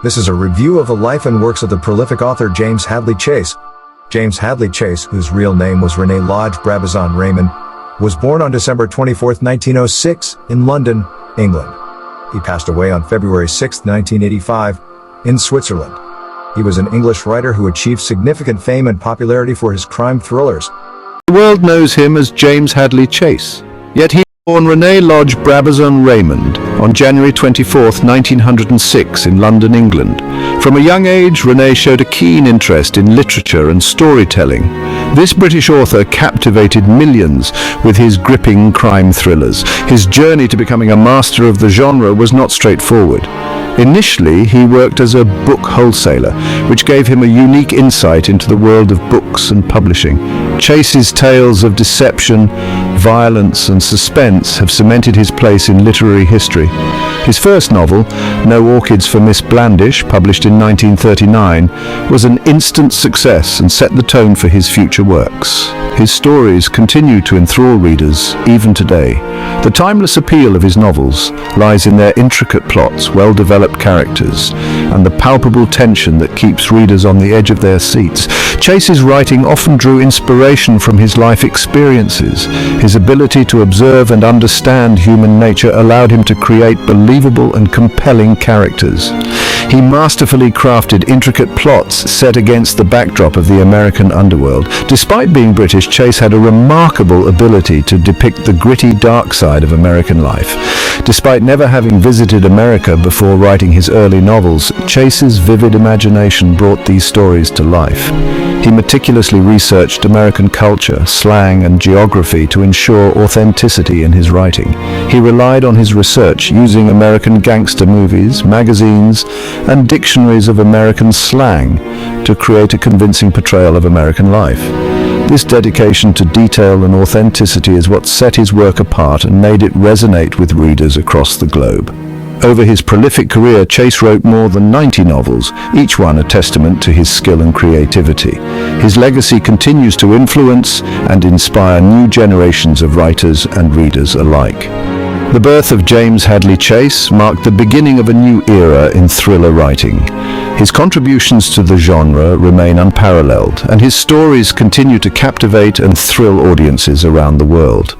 This is a review of the life and works of the prolific author James Hadley Chase. James Hadley Chase, whose real name was René Lodge Brabazon Raymond, was born on December 24, 1906, in London, England. He passed away on February 6, 1985, in Switzerland. He was an English writer who achieved significant fame and popularity for his crime thrillers. The world knows him as James Hadley Chase, yet he was born René Lodge Brabazon Raymond on January 24, 1906 in London, England. From a young age, René showed a keen interest in literature and storytelling. This British author captivated millions with his gripping crime thrillers. His journey to becoming a master of the genre was not straightforward. Initially, he worked as a book wholesaler, which gave him a unique insight into the world of books and publishing. Chase's tales of deception, violence, and suspense have cemented his place in literary history. His first novel, No Orchids for Miss Blandish, published in 1939, was an instant success and set the tone for his future works. His stories continue to enthrall readers even today. The timeless appeal of his novels lies in their intricate plots, well-developed characters, and the palpable tension that keeps readers on the edge of their seats. Chase's writing often drew inspiration from his life experiences. His ability to observe and understand human nature allowed him to create believable and compelling characters. He masterfully crafted intricate plots set against the backdrop of the American underworld. Despite being British, Chase had a remarkable ability to depict the gritty, dark side of American life. Despite never having visited America before writing his early novels, Chase's vivid imagination brought these stories to life. He meticulously researched American culture, slang, and geography to ensure authenticity in his writing. He relied on his research using American gangster movies, magazines, and dictionaries of American slang to create a convincing portrayal of American life. This dedication to detail and authenticity is what set his work apart and made it resonate with readers across the globe. Over his prolific career, Chase wrote more than 90 novels, each one a testament to his skill and creativity. His legacy continues to influence and inspire new generations of writers and readers alike. The birth of James Hadley Chase marked the beginning of a new era in thriller writing. His contributions to the genre remain unparalleled, and his stories continue to captivate and thrill audiences around the world.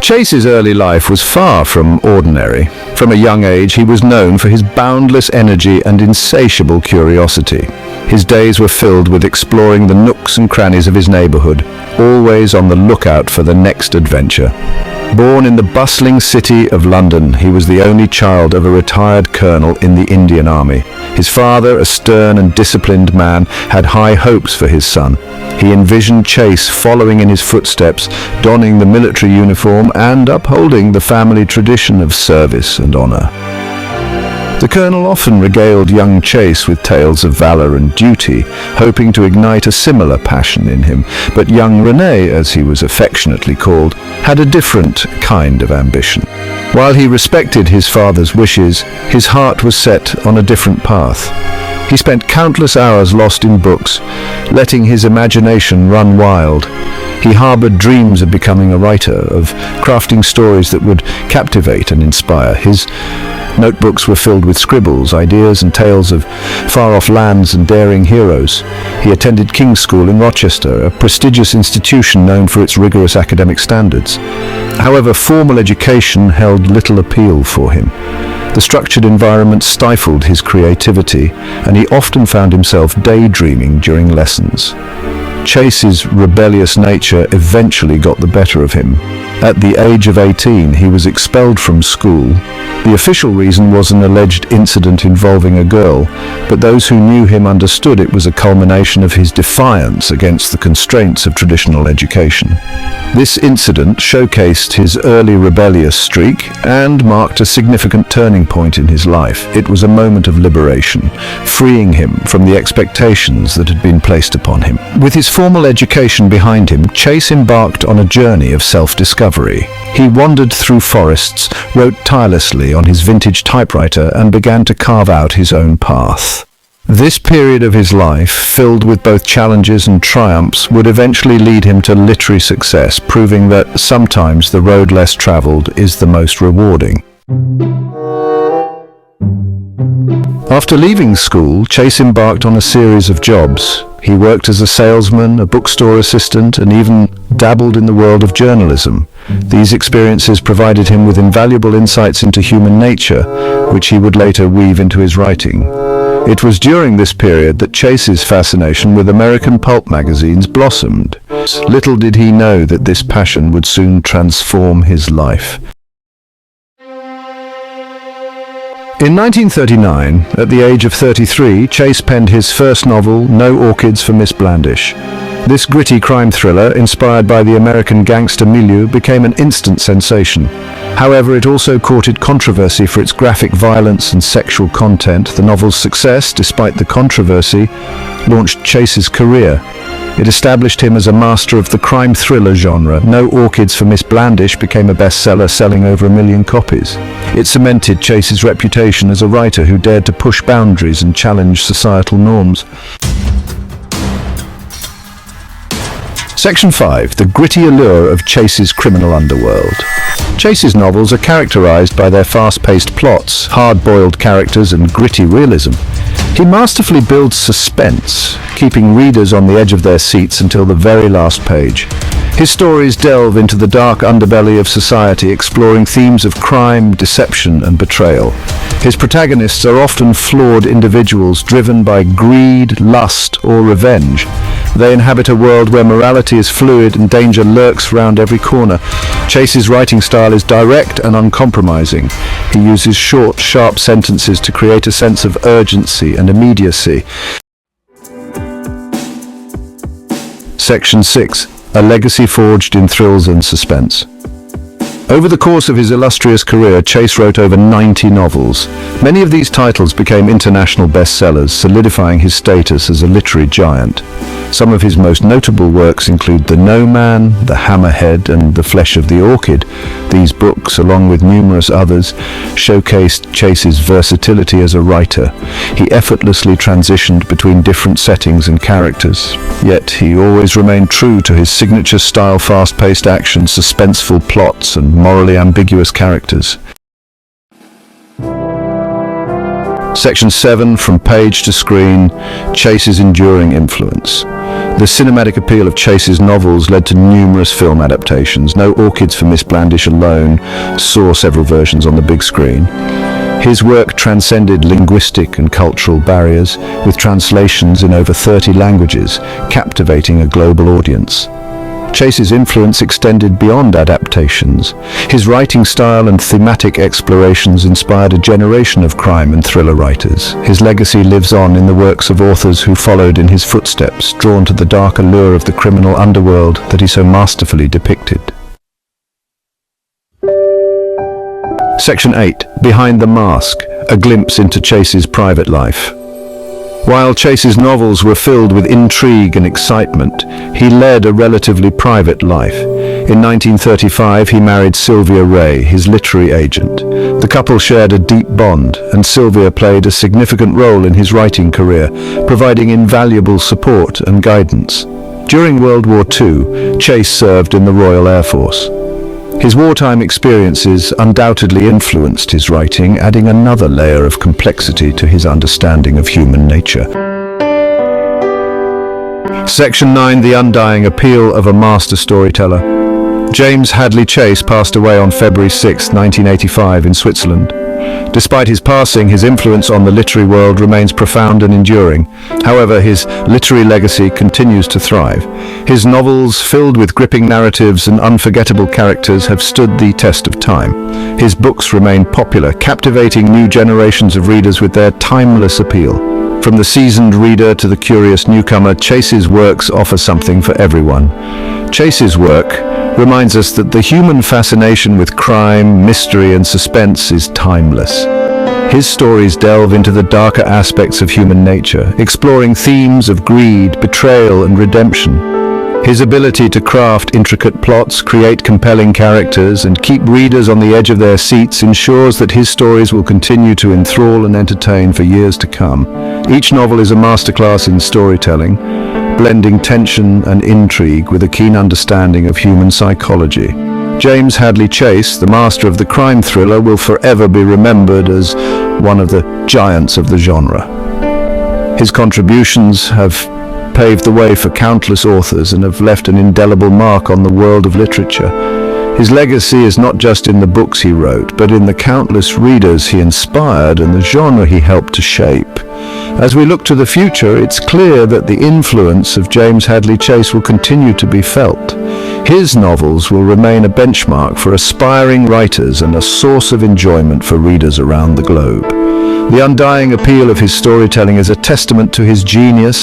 Chase's early life was far from ordinary. From a young age, he was known for his boundless energy and insatiable curiosity. His days were filled with exploring the nooks and crannies of his neighborhood, always on the lookout for the next adventure. Born in the bustling city of London, he was the only child of a retired colonel in the Indian Army. His father, a stern and disciplined man, had high hopes for his son. He envisioned Chase following in his footsteps, donning the military uniform and upholding the family tradition of service and honor. The colonel often regaled young Chase with tales of valor and duty, hoping to ignite a similar passion in him. But young René, as he was affectionately called, had a different kind of ambition. While he respected his father's wishes, his heart was set on a different path. He spent countless hours lost in books, letting his imagination run wild. He harbored dreams of becoming a writer, of crafting stories that would captivate and inspire. His notebooks were filled with scribbles, ideas, and tales of far-off lands and daring heroes. He attended King's School in Rochester, a prestigious institution known for its rigorous academic standards. However, formal education held little appeal for him. The structured environment stifled his creativity, and he often found himself daydreaming during lessons. Chase's rebellious nature eventually got the better of him. At the age of 18, he was expelled from school. The official reason was an alleged incident involving a girl, but those who knew him understood it was a culmination of his defiance against the constraints of traditional education. This incident showcased his early rebellious streak and marked a significant turning point in his life. It was a moment of liberation, freeing him from the expectations that had been placed upon him. With his formal education behind him, Chase embarked on a journey of self-discovery. He wandered through forests, wrote tirelessly on his vintage typewriter, and began to carve out his own path. This period of his life, filled with both challenges and triumphs, would eventually lead him to literary success, proving that sometimes the road less traveled is the most rewarding. After leaving school, Chase embarked on a series of jobs. He worked as a salesman, a bookstore assistant, and even dabbled in the world of journalism. These experiences provided him with invaluable insights into human nature, which he would later weave into his writing. It was during this period that Chase's fascination with American pulp magazines blossomed. Little did he know that this passion would soon transform his life. In 1939, at the age of 33, Chase penned his first novel, No Orchids for Miss Blandish. This gritty crime thriller, inspired by the American gangster milieu, became an instant sensation. However, it also courted controversy for its graphic violence and sexual content. The novel's success, despite the controversy, launched Chase's career. It established him as a master of the crime thriller genre. No Orchids for Miss Blandish became a bestseller, selling over 1 million copies. It cemented Chase's reputation as a writer who dared to push boundaries and challenge societal norms. Section 5. The gritty allure of Chase's criminal underworld. Chase's novels are characterized by their fast-paced plots, hard-boiled characters, and gritty realism. He masterfully builds suspense, keeping readers on the edge of their seats until the very last page. His stories delve into the dark underbelly of society, exploring themes of crime, deception, and betrayal. His protagonists are often flawed individuals driven by greed, lust, or revenge. They inhabit a world where morality is fluid and danger lurks around every corner. Chase's writing style is direct and uncompromising. He uses short, sharp sentences to create a sense of urgency and immediacy. Section 6. A legacy forged in thrills and suspense. Over the course of his illustrious career, Chase wrote over 90 novels. Many of these titles became international bestsellers, solidifying his status as a literary giant. Some of his most notable works include The No Man, The Hammerhead, and The Flesh of the Orchid. These books, along with numerous others, showcased Chase's versatility as a writer. He effortlessly transitioned between different settings and characters. Yet he always remained true to his signature style: fast-paced action, suspenseful plots, and morally ambiguous characters. Section 7. From page to screen, Chase's enduring influence. The cinematic appeal of Chase's novels led to numerous film adaptations. No Orchids for Miss Blandish alone saw several versions on the big screen. His work transcended linguistic and cultural barriers, with translations in over 30 languages, captivating a global audience. Chase's influence extended beyond adaptations. His writing style and thematic explorations inspired a generation of crime and thriller writers. His legacy lives on in the works of authors who followed in his footsteps, drawn to the dark allure of the criminal underworld that he so masterfully depicted. Section 8. Behind the Mask, a glimpse into Chase's private life. While Chase's novels were filled with intrigue and excitement, he led a relatively private life. In 1935, he married Sylvia Ray, his literary agent. The couple shared a deep bond, and Sylvia played a significant role in his writing career, providing invaluable support and guidance. During World War II, Chase served in the Royal Air Force. His wartime experiences undoubtedly influenced his writing, adding another layer of complexity to his understanding of human nature. Section 9. The undying appeal of a master storyteller. James Hadley Chase passed away on February 6, 1985 in Switzerland. Despite his passing, his influence on the literary world remains profound and enduring. However, his literary legacy continues to thrive. His novels, filled with gripping narratives and unforgettable characters, have stood the test of time. His books remain popular, captivating new generations of readers with their timeless appeal. From the seasoned reader to the curious newcomer, Chase's works offer something for everyone. Chase's work reminds us that the human fascination with crime, mystery, and suspense is timeless. His stories delve into the darker aspects of human nature, exploring themes of greed, betrayal, and redemption. His ability to craft intricate plots, create compelling characters, and keep readers on the edge of their seats ensures that his stories will continue to enthrall and entertain for years to come. Each novel is a masterclass in storytelling, blending tension and intrigue with a keen understanding of human psychology. James Hadley Chase, the master of the crime thriller, will forever be remembered as one of the giants of the genre. His contributions have paved the way for countless authors and have left an indelible mark on the world of literature. His legacy is not just in the books he wrote, but in the countless readers he inspired and the genre he helped to shape. As we look to the future, it's clear that the influence of James Hadley Chase will continue to be felt. His novels will remain a benchmark for aspiring writers and a source of enjoyment for readers around the globe. The undying appeal of his storytelling is a testament to his genius